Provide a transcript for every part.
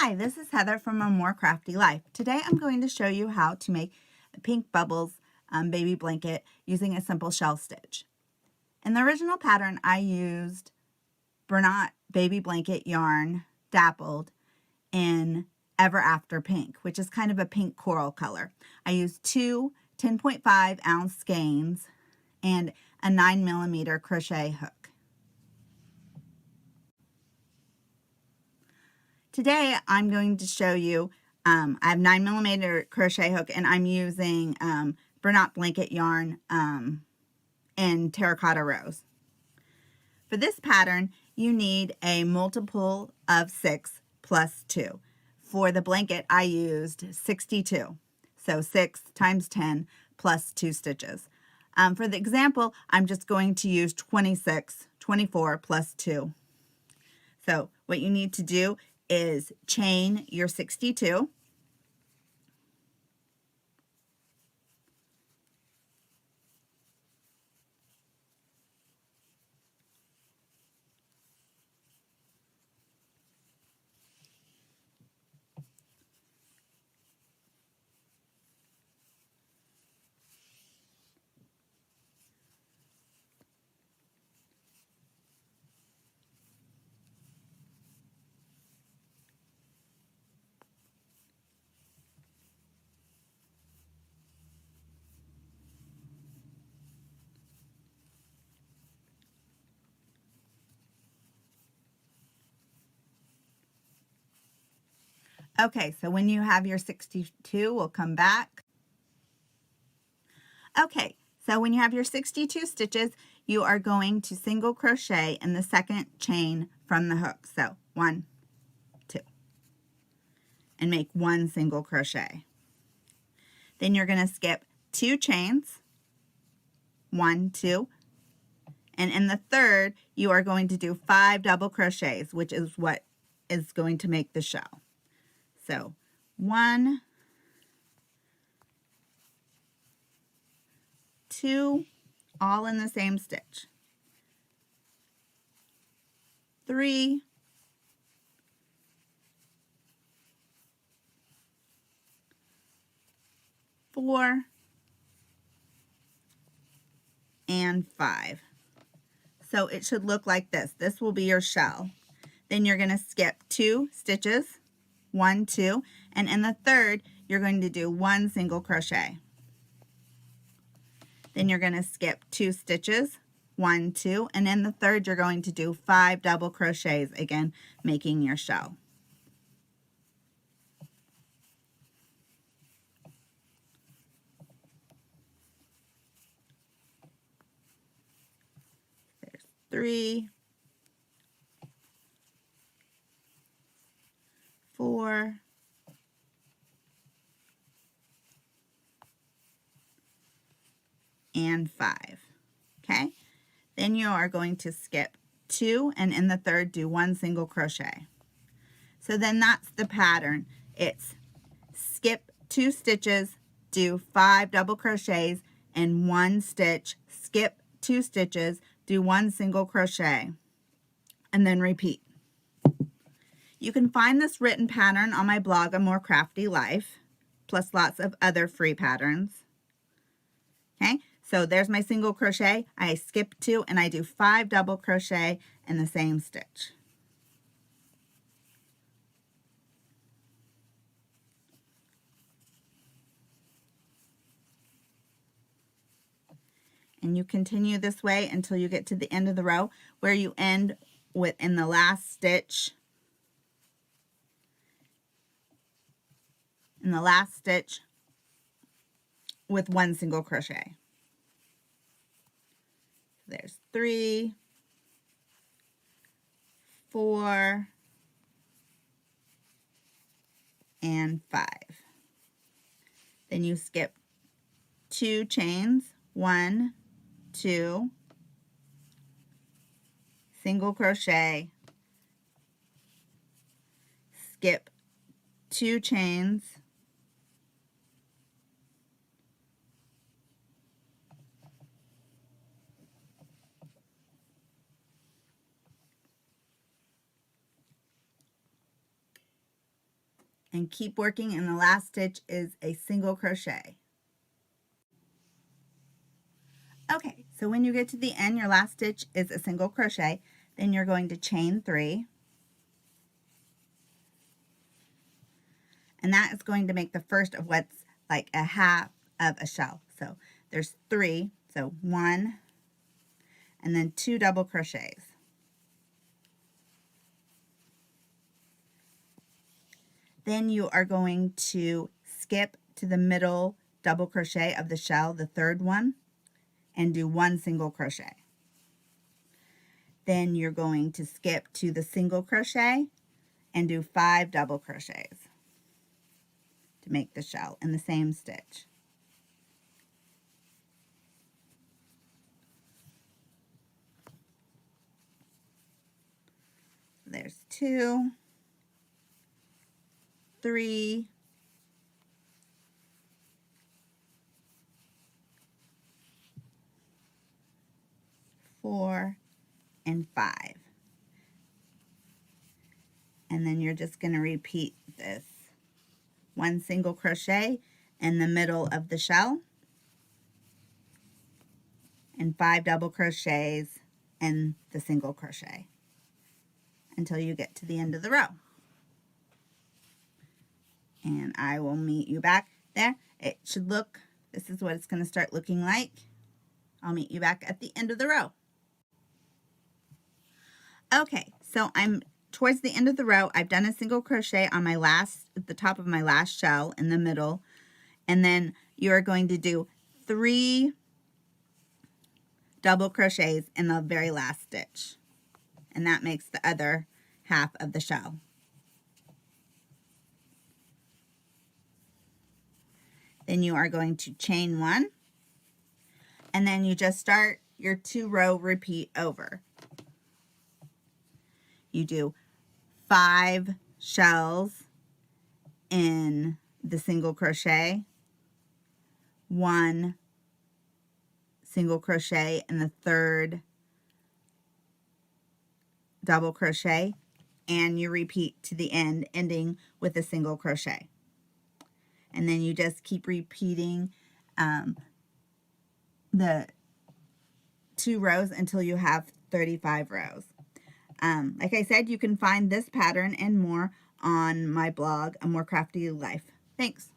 Hi, this is Heather from A More Crafty Life. Today I'm going to show you how to make a pink bubbles baby blanket using a simple shell stitch. In the original pattern I used Bernat baby blanket yarn dappled in Ever After Pink, which is kind of a pink coral color. I used two 10.5 ounce skeins and a 9mm crochet hook. Today I'm going to show you, I have 9mm crochet hook and I'm using Bernat blanket yarn in Terracotta Rose. For this pattern you need a multiple of 6 plus 2. For the blanket I used 62, so 6 times 10 plus 2 stitches. For the example I'm just going to use 24 plus 2. So what you need to do is chain your 62, Okay, so when you have your 62, we'll come back. Okay, so when you have your 62 stitches, you are going to single crochet in the second chain from the hook. So 1, 2, and make 1 single crochet. Then you're going to skip 2 chains, 1, 2, and in the third, you are going to do 5 double crochets, which is what is going to make the shell. So 1, 2, all in the same stitch. 3, 4, and 5. So it should look like this. This will be your shell. Then you're going to skip 2 stitches, 1, 2, and in the third, you're going to do 1 single crochet. Then you're going to skip 2 stitches, 1, 2, and in the third, you're going to do 5 double crochets, again, making your shell. There's 3, 4, and 5. Okay, then you are going to skip 2 and in the third do 1 single crochet. So then that's the pattern. It's skip 2 stitches, do 5 double crochets and 1 stitch, skip 2 stitches, do 1 single crochet, and then repeat. You can find this written pattern on my blog, A More Crafty Life, plus lots of other free patterns. Okay, so there's my single crochet. I skip 2 and I do 5 double crochet in the same stitch. And you continue this way until you get to the end of the row where you end with in the last stitch. In the last stitch with 1 single crochet. There's 3, 4, and 5. Then you skip 2 chains, 1, 2, single crochet, skip 2 chains, and keep working, and the last stitch is a single crochet. Okay, so when you get to the end, your last stitch is a single crochet. Then you're going to chain 3, and that is going to make the first of what's like a half of a shell. So there's 3, so 1 and then 2 double crochets. Then you are going to skip to the middle double crochet of the shell, the third one, and do 1 single crochet. Then you're going to skip to the single crochet and do 5 double crochets to make the shell in the same stitch. There's 2, 3, 4, and 5. And then you're just going to repeat this. 1 single crochet in the middle of the shell and 5 double crochets in the single crochet until you get to the end of the row. And I will meet you back there. It should look, this is what it's going to start looking like. I'll meet you back at the end of the row. Okay, so I'm towards the end of the row. I've done a single crochet on my last, at the top of my last shell in the middle, and then you're going to do 3 double crochets in the very last stitch, and that makes the other half of the shell. Then you are going to chain 1, and then you just start your 2-row repeat over. You do 5 shells in the single crochet, 1 single crochet in the third double crochet, and you repeat to the end, ending with a single crochet. And then you just keep repeating the 2 rows until you have 35 rows. Like I said, you can find this pattern and more on my blog, A More Crafty Life. Thanks.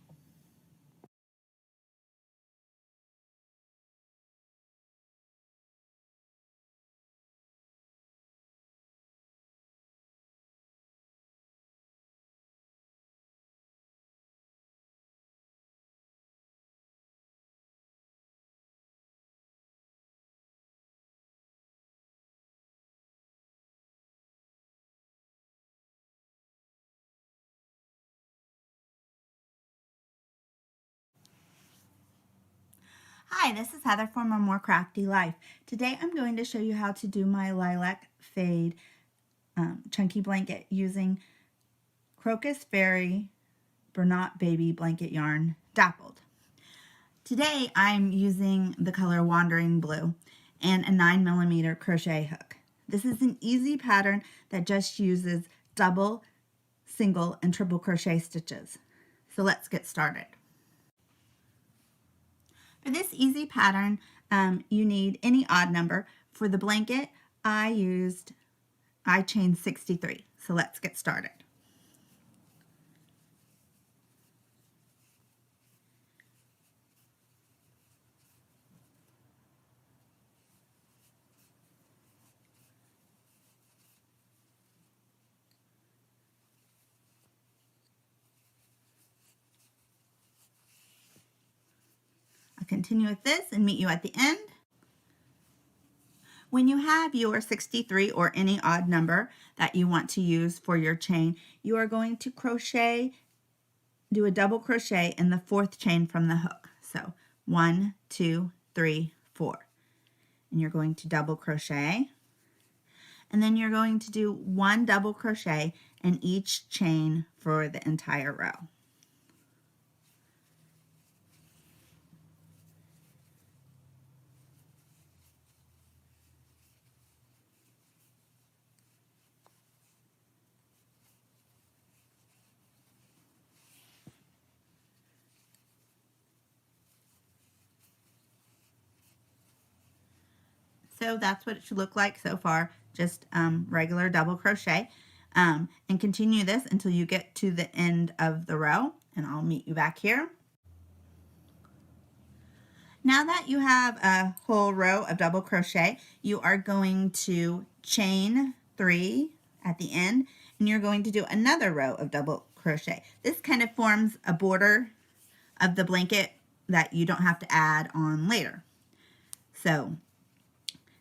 Hi, this is Heather from A More Crafty Life. Today I'm going to show you how to do my lilac fade chunky blanket using Crocus Fairy Bernat Baby Blanket Yarn Dappled. Today I'm using the color Wandering Blue and a 9mm crochet hook. This is an easy pattern that just uses double, single, and triple crochet stitches. So let's get started. For this easy pattern, you need any odd number. For the blanket, I chained 63. So let's get started. I'll continue with this and meet you at the end. When you have your 63 or any odd number that you want to use for your chain, you are going to crochet, do a double crochet in the 4th chain from the hook. So 1, 2, 3, 4. And you're going to double crochet. And then you're going to do 1 double crochet in each chain for the entire row. So that's what it should look like so far, just regular double crochet. And continue this until you get to the end of the row, and I'll meet you back here. Now that you have a whole row of double crochet, you are going to chain 3 at the end, and you're going to do another row of double crochet. This kind of forms a border of the blanket that you don't have to add on later. So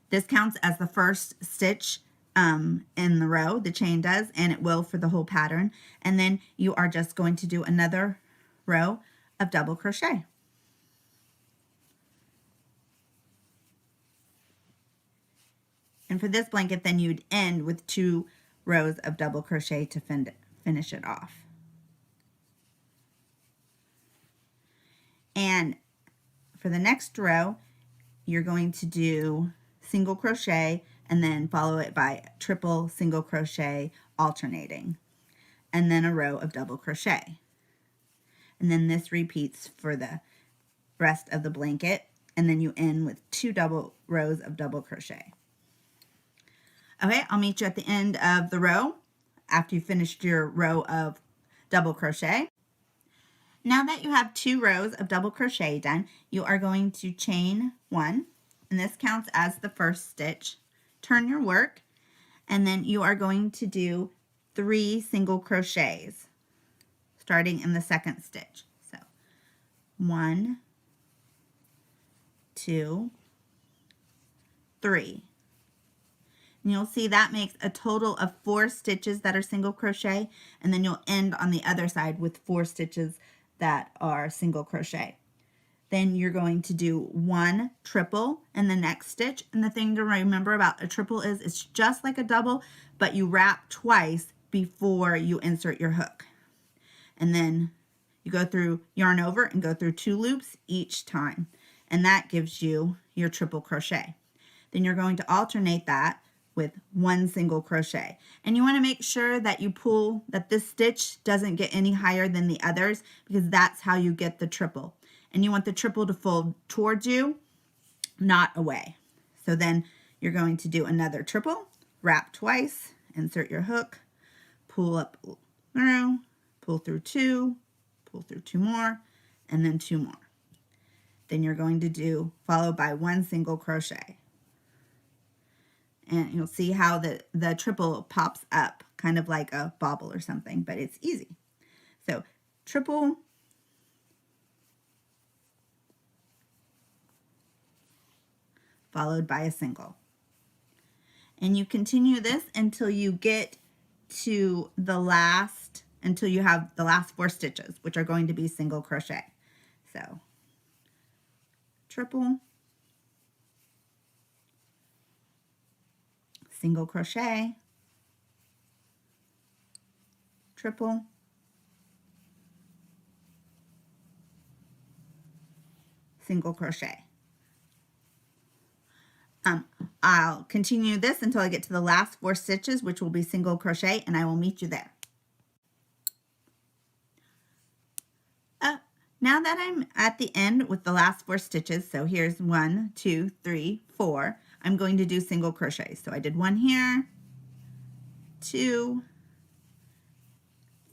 this counts as the first stitch in the row, the chain does, and it will for the whole pattern. And then you are just going to do another row of double crochet. And for this blanket, then you'd end with 2 rows of double crochet to finish it off. And for the next row, you're going to do single crochet and then follow it by triple single crochet alternating, and then a row of double crochet. And then this repeats for the rest of the blanket, and then you end with 2 double rows of double crochet. Okay, I'll meet you at the end of the row after you finished your row of double crochet. Now that you have 2 rows of double crochet done, you are going to chain 1, and this counts as the first stitch. Turn your work, and then you are going to do 3 single crochets starting in the second stitch. So 1, 2, 3. And you'll see that makes a total of 4 stitches that are single crochet, and then you'll end on the other side with 4 stitches that are single crochet. Then you're going to do 1 triple in the next stitch, and the thing to remember about a triple is it's just like a double, but you wrap twice before you insert your hook. And then you go through, yarn over and go through 2 loops each time, and that gives you your triple crochet. Then you're going to alternate that with 1 single crochet, and you want to make sure that you pull, that this stitch doesn't get any higher than the others, because that's how you get the triple. And you want the triple to fold towards you, not away. So then you're going to do another triple, wrap twice, insert your hook, pull up through, pull through 2, pull through 2 more, and then 2 more. Then you're going to do followed by 1 single crochet. And you'll see how the triple pops up, kind of like a bobble or something, but it's easy. So triple, followed by a single. And you continue this until you get to the last, until you have the last 4 stitches, which are going to be single crochet. So triple, single crochet, triple, single crochet. I'll continue this until I get to the last 4 stitches, which will be single crochet, and I will meet you there. Now that I'm at the end with the last 4 stitches, so here's 1, 2, 3, 4, I'm going to do single crochet. So I did 1 here, 2,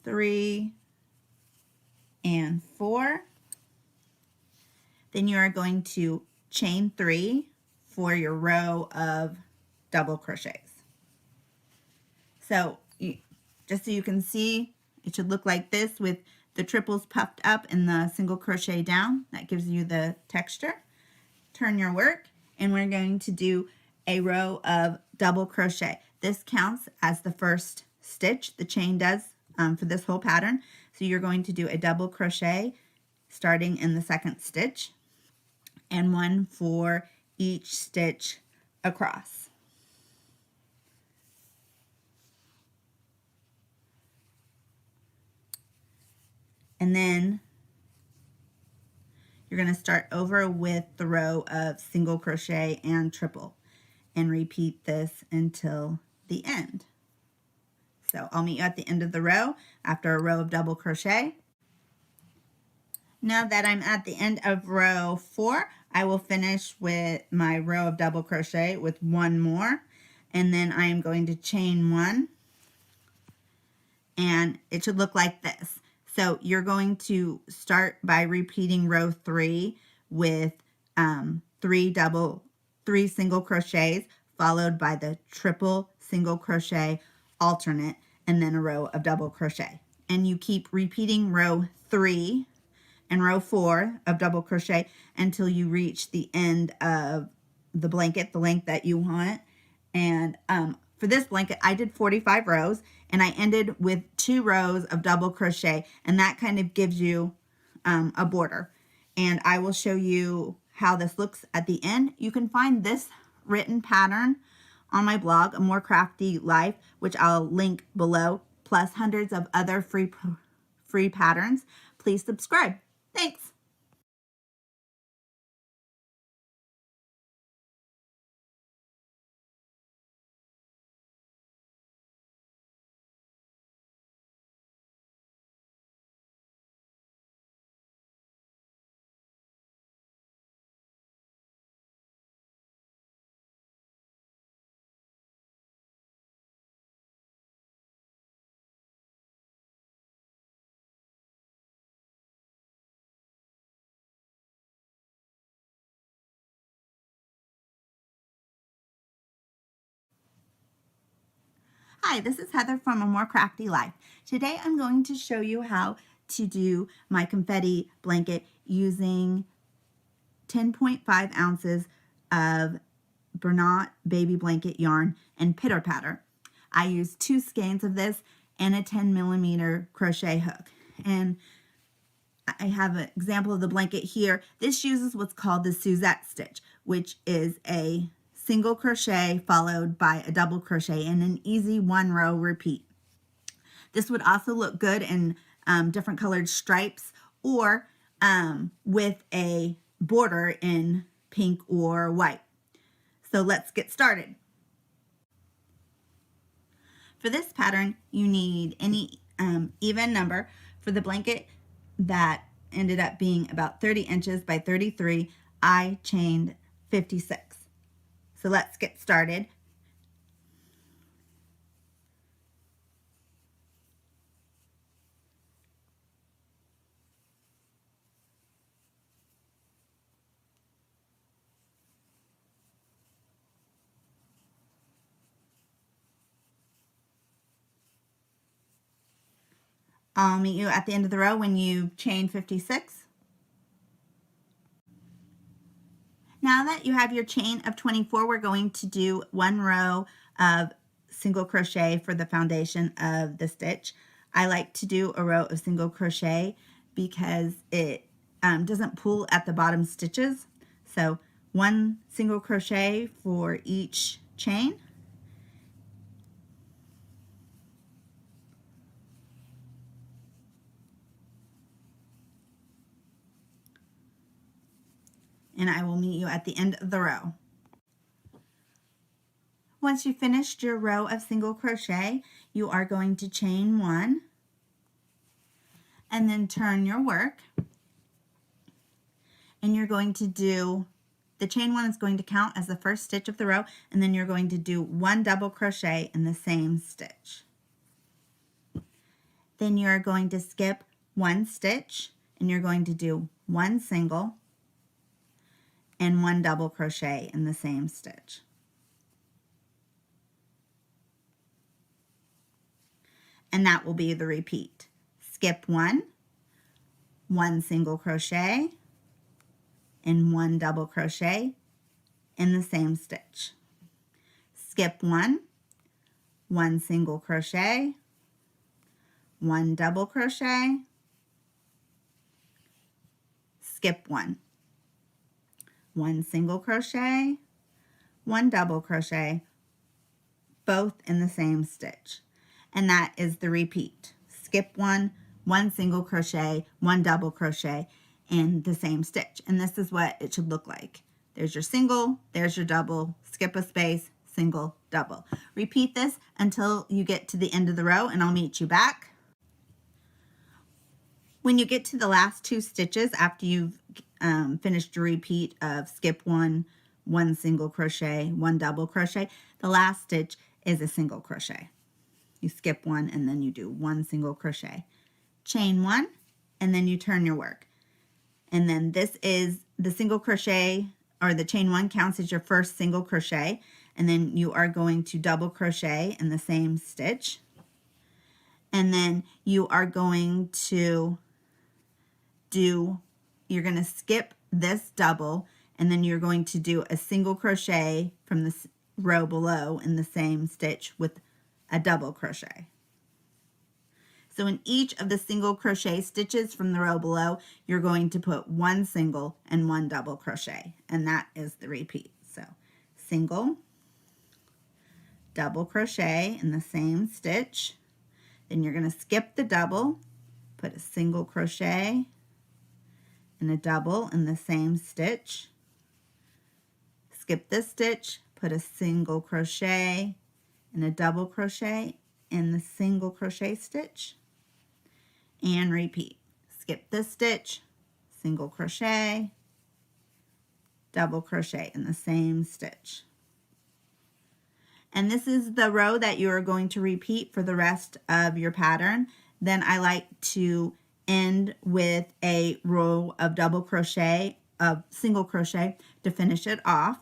3, and 4. Then you are going to chain 3 for your row of double crochets. So just so you can see, it should look like this with the triples puffed up and the single crochet down. That gives you the texture. Turn your work, and we're going to do a row of double crochet. This counts as the first stitch, the chain does for this whole pattern. So you're going to do a double crochet starting in the second stitch, and 1 for each stitch across. And then you're going to start over with the row of single crochet and triple, and repeat this until the end. So I'll meet you at the end of the row after a row of double crochet. Now that I'm at the end of row 4, I will finish with my row of double crochet with one more, and then I am going to chain one, and it should look like this. So you're going to start by repeating row 3 with three single crochets, followed by the triple single crochet alternate, and then a row of double crochet. And you keep repeating row 3 and row 4 of double crochet until you reach the end of the blanket, the length that you want. And for this blanket, I did 45 rows, and I ended with 2 rows of double crochet, and that kind of gives you a border. And I will show you how this looks at the end. You can find this written pattern on my blog, A More Crafty Life, which I'll link below, plus hundreds of other free patterns. Please subscribe. Thanks. Hi, this is Heather from A More Crafty Life. Today I'm going to show you how to do my confetti blanket using 10.5 ounces of Bernat baby blanket yarn and pitter patter. I used 2 skeins of this and a 10mm crochet hook. And I have an example of the blanket here. This uses what's called the Suzette stitch, which is a single crochet followed by a double crochet in an easy 1-row repeat. This would also look good in different colored stripes, or with a border in pink or white. So let's get started. For this pattern, you need any even number. For the blanket that ended up being about 30 inches by 33, I chained 56. So let's get started. I'll meet you at the end of the row when you chain 56. Now that you have your chain of 24, we're going to do 1 row of single crochet for the foundation of the stitch. I like to do a row of single crochet because it doesn't pull at the bottom stitches. So 1 single crochet for each chain. And I will meet you at the end of the row. Once you've finished your row of single crochet, you are going to chain 1 and then turn your work. And you're going to do, the chain 1 is going to count as the first stitch of the row, and then you're going to do 1 double crochet in the same stitch. Then you're going to skip 1 stitch, and you're going to do 1 single and 1 double crochet in the same stitch. And that will be the repeat. Skip 1, 1 single crochet, and 1 double crochet in the same stitch. Skip 1, 1 single crochet, 1 double crochet, skip 1, 1 single crochet, 1 double crochet, both in the same stitch. And that is the repeat. Skip 1, 1 single crochet, 1 double crochet in the same stitch. And this is what it should look like. There's your single, there's your double, skip a space, single, double. Repeat this until you get to the end of the row, and I'll meet you back. When you get to the last 2 stitches after you've finished your repeat of skip one, one single crochet, one double crochet, the last stitch is a single crochet. You skip one and then you do one single crochet, chain one, and then you turn your work. And then this is the single crochet, or the chain one counts as your first single crochet, and then you are going to double crochet in the same stitch. And then you are going to you're going to skip this double, and then you're going to do a single crochet from the row below in the same stitch with a double crochet. So in each of the single crochet stitches from the row below, you're going to put one single and one double crochet, and that is the repeat. So single, double crochet in the same stitch, then you're going to skip the double, put a single crochet and a double in the same stitch, skip this stitch, put a single crochet and a double crochet in the single crochet stitch, and repeat. Skip this stitch, single crochet, double crochet in the same stitch. And this is the row that you are going to repeat for the rest of your pattern. Then I like to end with a row of double crochet, of single crochet to finish it off.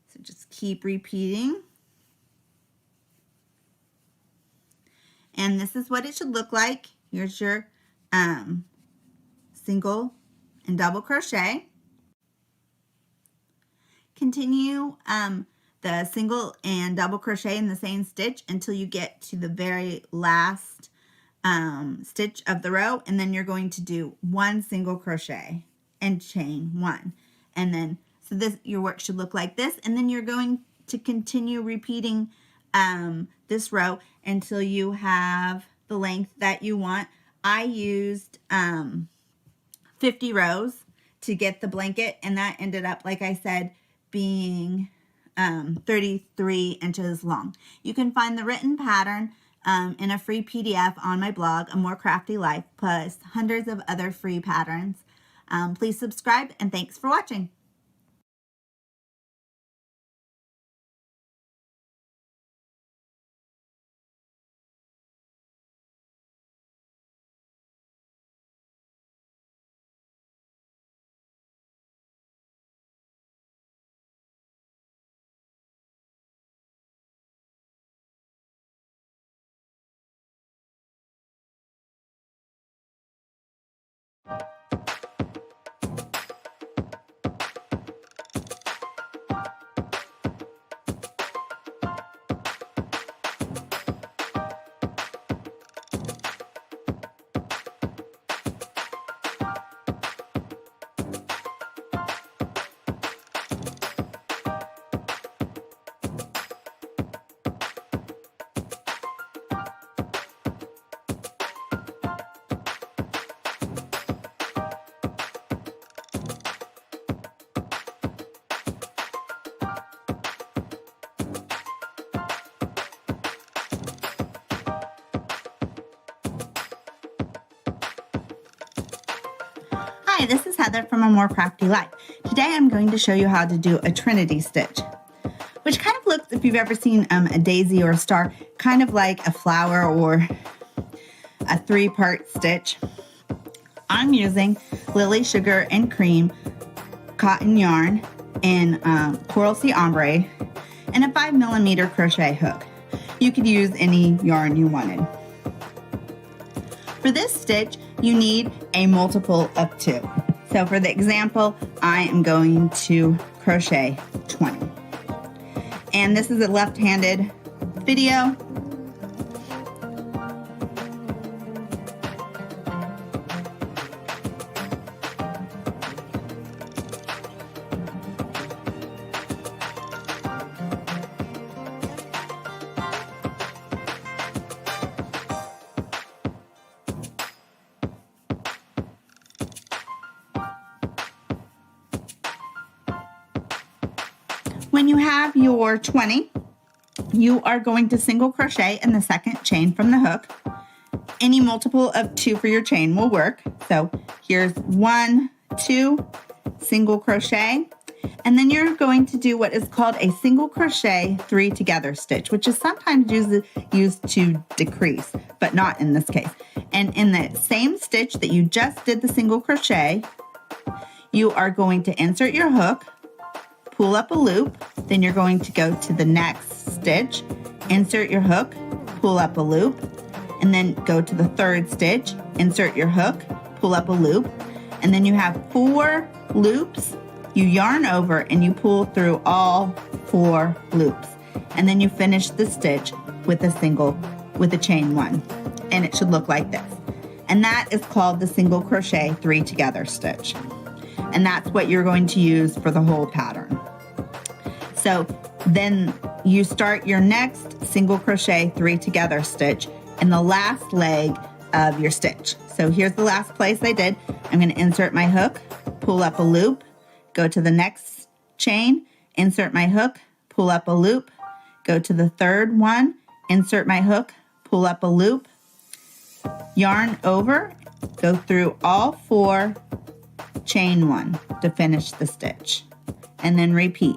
So just keep repeating. And this is what it should look like. Here's your single and double crochet. Continue the single and double crochet in the same stitch until you get to the very last stitch of the row, and then you're going to do one single crochet and chain one. And then, so this, your work should look like this, and then you're going to continue repeating this row until you have the length that you want. I used 50 rows to get the blanket, and that ended up, like I said, being 33 inches long. You can find the written pattern in a free PDF on my blog, A More Crafty Life, plus hundreds of other free patterns. Please subscribe, and thanks for watching. Hi, this is Heather from A More Crafty Life. Today I'm going to show you how to do a Trinity stitch, which kind of looks, if you've ever seen a daisy or a star, kind of like a flower or a three-part stitch. I'm using Lily Sugar and Cream cotton yarn in Coral Sea Ombre and a 5mm crochet hook. You could use any yarn you wanted. For this stitch, you need a multiple of 2. So for the example, I am going to crochet 20. And this is a left-handed video. When you have your 20, you are going to single crochet in the second chain from the hook. Any multiple of 2 for your chain will work. So Here's 1, 2, single crochet, and then you're going to do what is called a single crochet 3 together stitch, which is sometimes used to decrease, but not in this case. And in the same stitch that you just did the single crochet, you are going to insert your hook, pull up a loop, then you're going to go to the next stitch, insert your hook, pull up a loop, and then go to the third stitch, insert your hook, pull up a loop, and then you have 4 loops. You yarn over and you pull through all 4 loops, and then you finish the stitch with a chain 1, and it should look like this. And that is called the single crochet 3 together stitch, and that's what you're going to use for the whole pattern. So then you start your next single crochet 3 together stitch in the last leg of your stitch. So here's the last place I did. I'm going to insert my hook, pull up a loop, go to the next chain, insert my hook, pull up a loop, go to the third one, insert my hook, pull up a loop, yarn over, go through all 4, chain 1 to finish the stitch, and then repeat.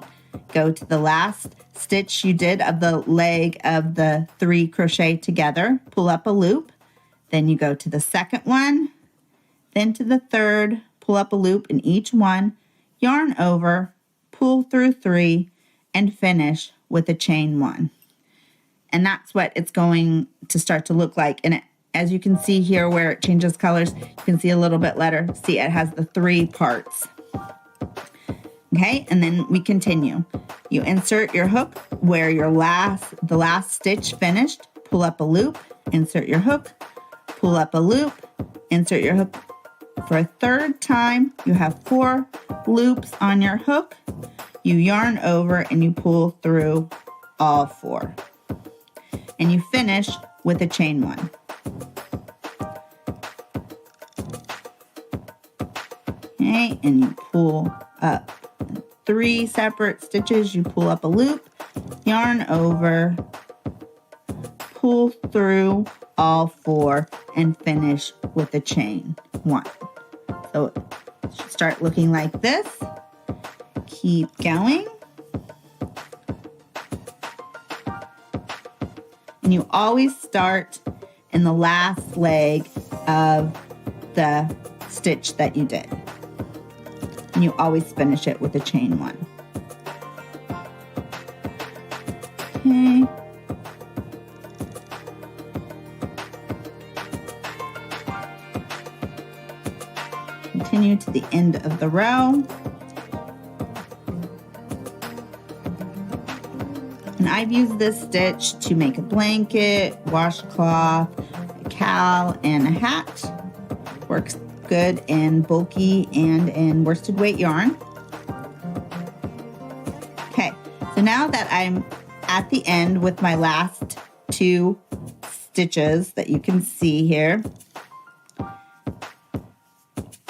Go to the last stitch you did of the leg of the 3 crochet together, pull up a loop, then you go to the second one, then to the third, pull up a loop in each one, yarn over, pull through 3, and finish with a chain 1. And that's what it's going to start to look like. And as you can see here where it changes colors, you can see a little bit later. See, it has the 3 parts. Okay, and then we continue. You insert your hook where the last stitch finished, pull up a loop, insert your hook, pull up a loop, insert your hook. For a third time, you have 4 loops on your hook. You yarn over and you pull through all 4. And you finish with a chain 1. Okay, and you pull up 3 separate stitches. You pull up a loop, yarn over, pull through all 4, and finish with a chain 1. So it should start looking like this. Keep going. And you always start in the last leg of the stitch that you did. And you always finish it with a chain 1. Okay. Continue to the end of the row. And I've used this stitch to make a blanket, washcloth, a cowl, and a hat. Works good in bulky and in worsted weight yarn. Okay, so now that I'm at the end with my last 2 stitches that you can see here,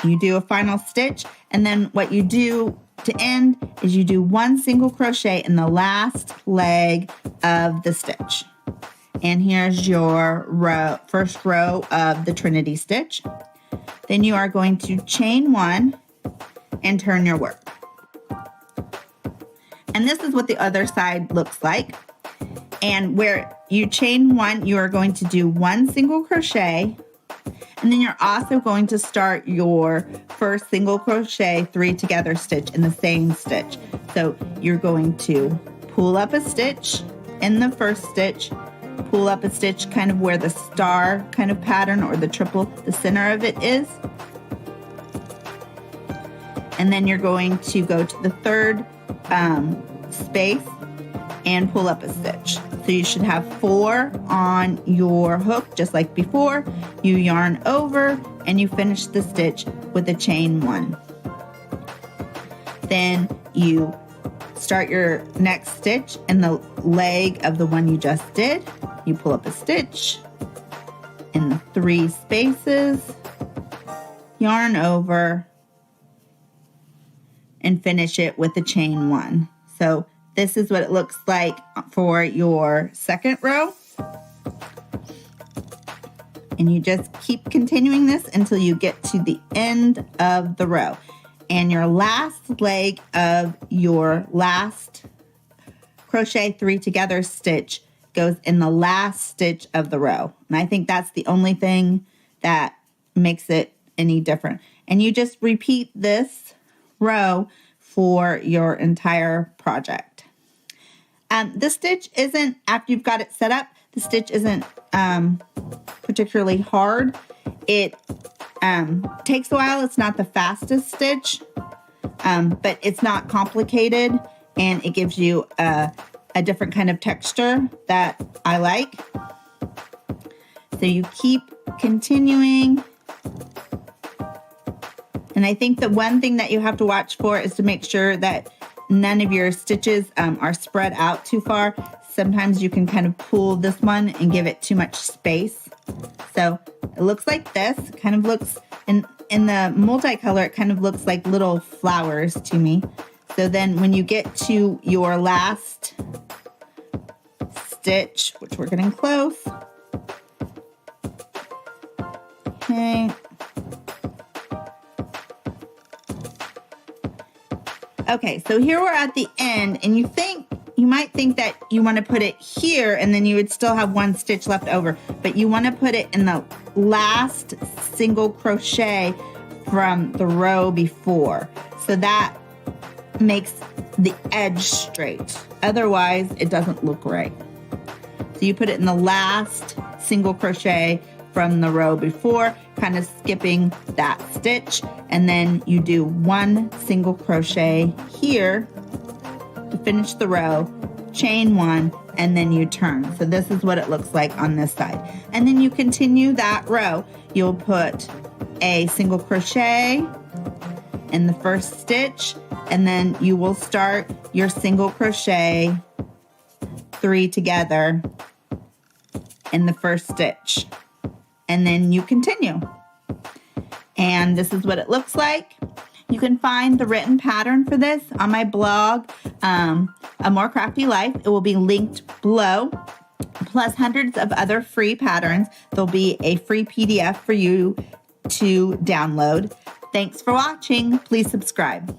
you do a final stitch, and then what you do to end is you do 1 single crochet in the last leg of the stitch. And here's your first row of the Trinity stitch. Then you are going to chain 1 and turn your work. And this is what the other side looks like. And where you chain 1, you are going to do 1 single crochet, and then you're also going to start your first single crochet 3 together stitch in the same stitch. So you're going to pull up a stitch in the first stitch, pull up a stitch kind of where the star kind of pattern or the triple, the center of it is. And then you're going to go to the third space and pull up a stitch. So you should have 4 on your hook, just like before. You yarn over and you finish the stitch with a chain 1. Then you start your next stitch in the leg of the one you just did. You pull up a stitch in the 3 spaces, yarn over, and finish it with a chain 1. So this is what it looks like for your second row. And And you just keep continuing this until you get to the end of the row. And your last leg of your last crochet 3 together stitch goes in the last stitch of the row. And I think that's the only thing that makes it any different. And you just repeat this row for your entire project. The stitch isn't, after you've got it set up, the stitch isn't particularly hard. It takes a while. It's not the fastest stitch, but it's not complicated, and it gives you a different kind of texture that I like. So you keep continuing. And I think the one thing that you have to watch for is to make sure that none of your stitches are spread out too far. Sometimes you can kind of pull this one and give it too much space. So it looks like this. It kind of looks, in the multicolor, it kind of looks like little flowers to me. So then when you get to your last stitch, which we're getting close. Okay. Okay, so here we're at the end, and you might think that you want to put it here and then you would still have one stitch left over, but you want to put it in the last single crochet from the row before. So that makes the edge straight. Otherwise, it doesn't look right. So you put it in the last single crochet from the row before, kind of skipping that stitch, and then you do one single crochet here to finish the row, chain one, and then you turn. So this is what it looks like on this side. And then you continue that row. You'll put a single crochet in the first stitch, and then you will start your single crochet 3 together in the first stitch. And then you continue. And this is what it looks like. You can find the written pattern for this on my blog, A More Crafty Life. It will be linked below, plus hundreds of other free patterns. There'll be a free PDF for you to download. Thanks for watching. Please subscribe.